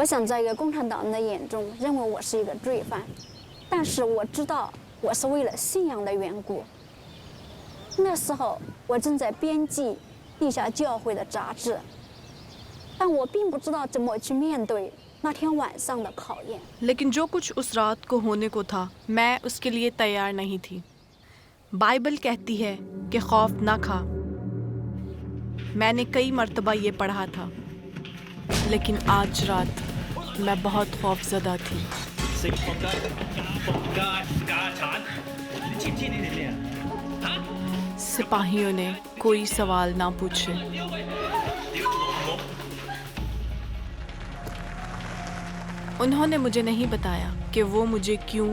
我想在一个共产党人的眼中认为我是一个罪犯，但是我知道我是为了信仰的缘故。那时候我正在编辑地下教会的杂志，但我并不知道怎么去面对那天晚上的考验。 लेकिन जो कुछ उस रात को होने को था मैं उसके लिए तैयार नहीं थी। बाइबल कहती है कि खौफ ना खा। मैंने कई मर्तबा ये पढ़ा था, लेकिन आज रात मैं बहुत खौफज़दा थी। सिपाहियों ने कोई सवाल ना पूछे। उन्होंने मुझे नहीं बताया कि वो मुझे क्यों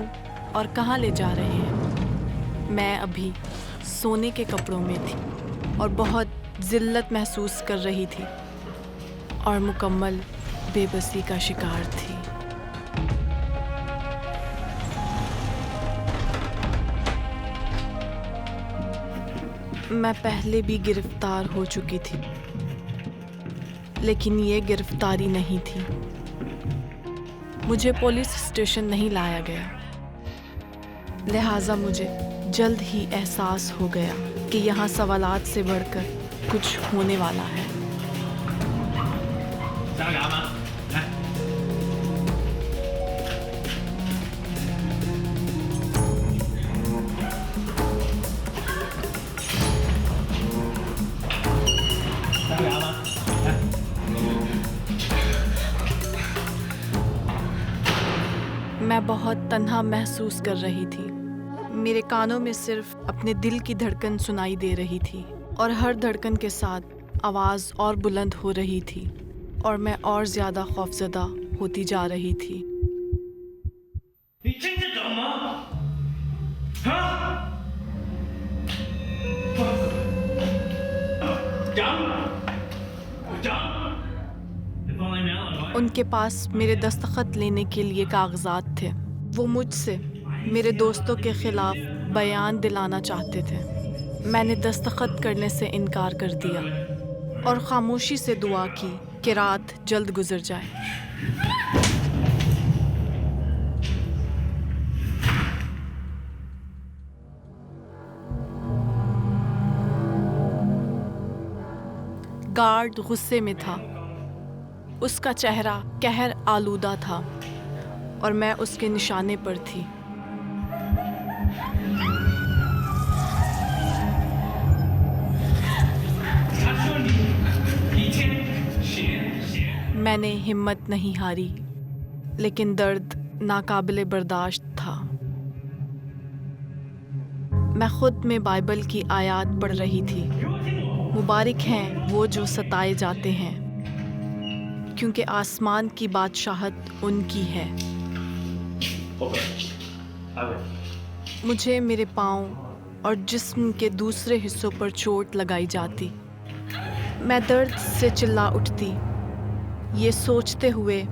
और कहाँ ले जा रहे हैं। मैं अभी सोने के कपड़ों में थी और बहुत ज़िल्लत महसूस कर रही थी और मुकम्मल बेबसी का शिकार थी। मैं पहले भी गिरफ्तार हो चुकी थी, लेकिन ये गिरफ्तारी नहीं थी। मुझे पुलिस स्टेशन नहीं लाया गया, लिहाजा मुझे जल्द ही एहसास हो गया कि यहाँ सवालात से बढ़कर कुछ होने वाला है। मैं बहुत तन्हा महसूस कर रही थी। मेरे कानों में सिर्फ अपने दिल की धड़कन सुनाई दे रही थी और हर धड़कन के साथ आवाज़ और बुलंद हो रही थी और मैं और ज़्यादा खौफज़दा होती जा रही थी। उनके पास मेरे दस्तखत लेने के लिए कागजात थे। वो मुझसे मेरे दोस्तों के खिलाफ बयान दिलाना चाहते थे। मैंने दस्तखत करने से इनकार कर दिया और खामोशी से दुआ की कि रात जल्द गुजर जाए। गार्ड गुस्से में था। उसका चेहरा कहर आलूदा था और मैं उसके निशाने पर थी। मैंने हिम्मत नहीं हारी, लेकिन दर्द नाकाबिले बर्दाश्त था। मैं खुद में बाइबल की आयत पढ़ रही थी। मुबारक हैं वो जो सताए जाते हैं, क्योंकि आसमान की बादशाहत उनकी है। मुझे मेरे पाँव और जिस्म के दूसरे हिस्सों पर चोट लगाई जाती। मैं दर्द से चिल्ला उठती, ये सोचते हुए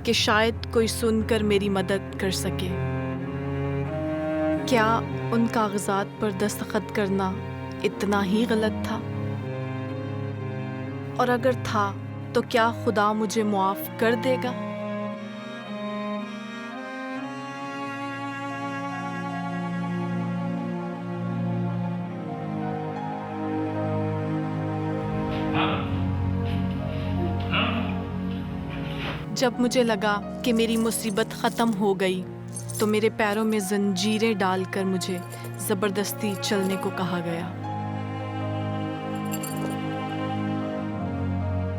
कि शायद कोई सुनकर मेरी मदद कर सके। क्या उन कागजात पर दस्तखत करना इतना ही गलत था? और अगर था तो क्या खुदा मुझे मुआफ़ कर देगा? जब मुझे लगा कि मेरी मुसीबत ख़त्म हो गई तो मेरे पैरों में जंजीरें डालकर मुझे ज़बरदस्ती चलने को कहा गया।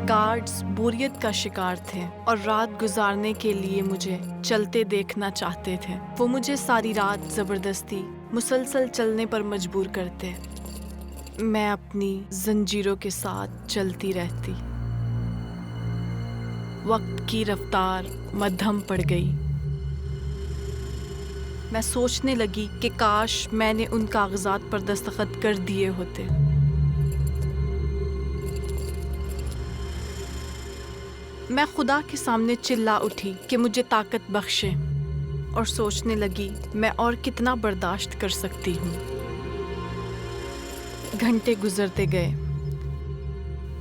गार्ड्स बोरियत का शिकार थे और रात गुजारने के लिए मुझे चलते देखना चाहते थे। वो मुझे सारी रात ज़बरदस्ती मुसलसल चलने पर मजबूर करते। मैं अपनी जंजीरों के साथ चलती रहती। वक्त की रफ्तार मध्यम पड़ गई। मैं सोचने लगी कि काश मैंने उन कागजात पर दस्तखत कर दिए होते। मैं खुदा के सामने चिल्ला उठी कि मुझे ताकत बख्शे और सोचने लगी मैं और कितना बर्दाश्त कर सकती हूँ। घंटे गुजरते गए।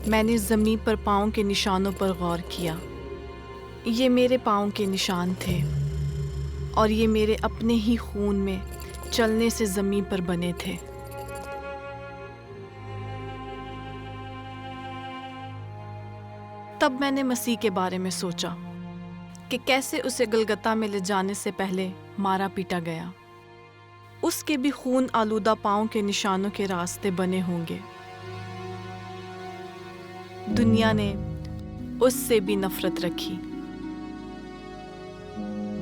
मैंने ज़मीन पर पाँव के निशानों पर गौर किया। یہ میرے پاؤں کے نشان تھے اور یہ میرے اپنے ہی خون میں چلنے سے زمین پر بنے تھے۔ تب میں نے مسیح کے بارے میں سوچا کہ کیسے اسے گلگتہ میں لے جانے سے پہلے مارا پیٹا گیا۔ اس کے بھی خون آلودہ پاؤں کے نشانوں کے راستے بنے ہوں گے۔ دنیا نے اس سے بھی نفرت رکھی۔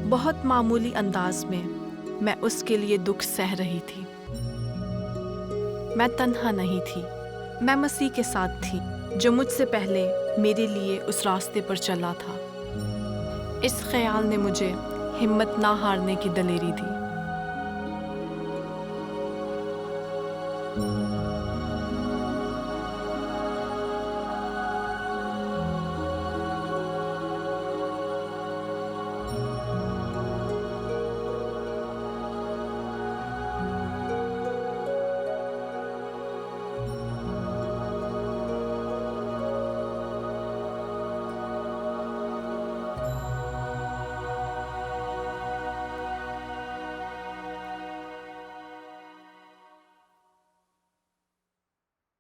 بہت معمولی انداز میں اس کے لیے دکھ سہ رہی تھی۔ میں تنہا نہیں تھی، میں مسیح کے ساتھ تھی جو مجھ سے پہلے میرے لیے اس راستے پر چلا تھا۔ اس خیال نے مجھے ہمت نہ ہارنے کی دلیری دی۔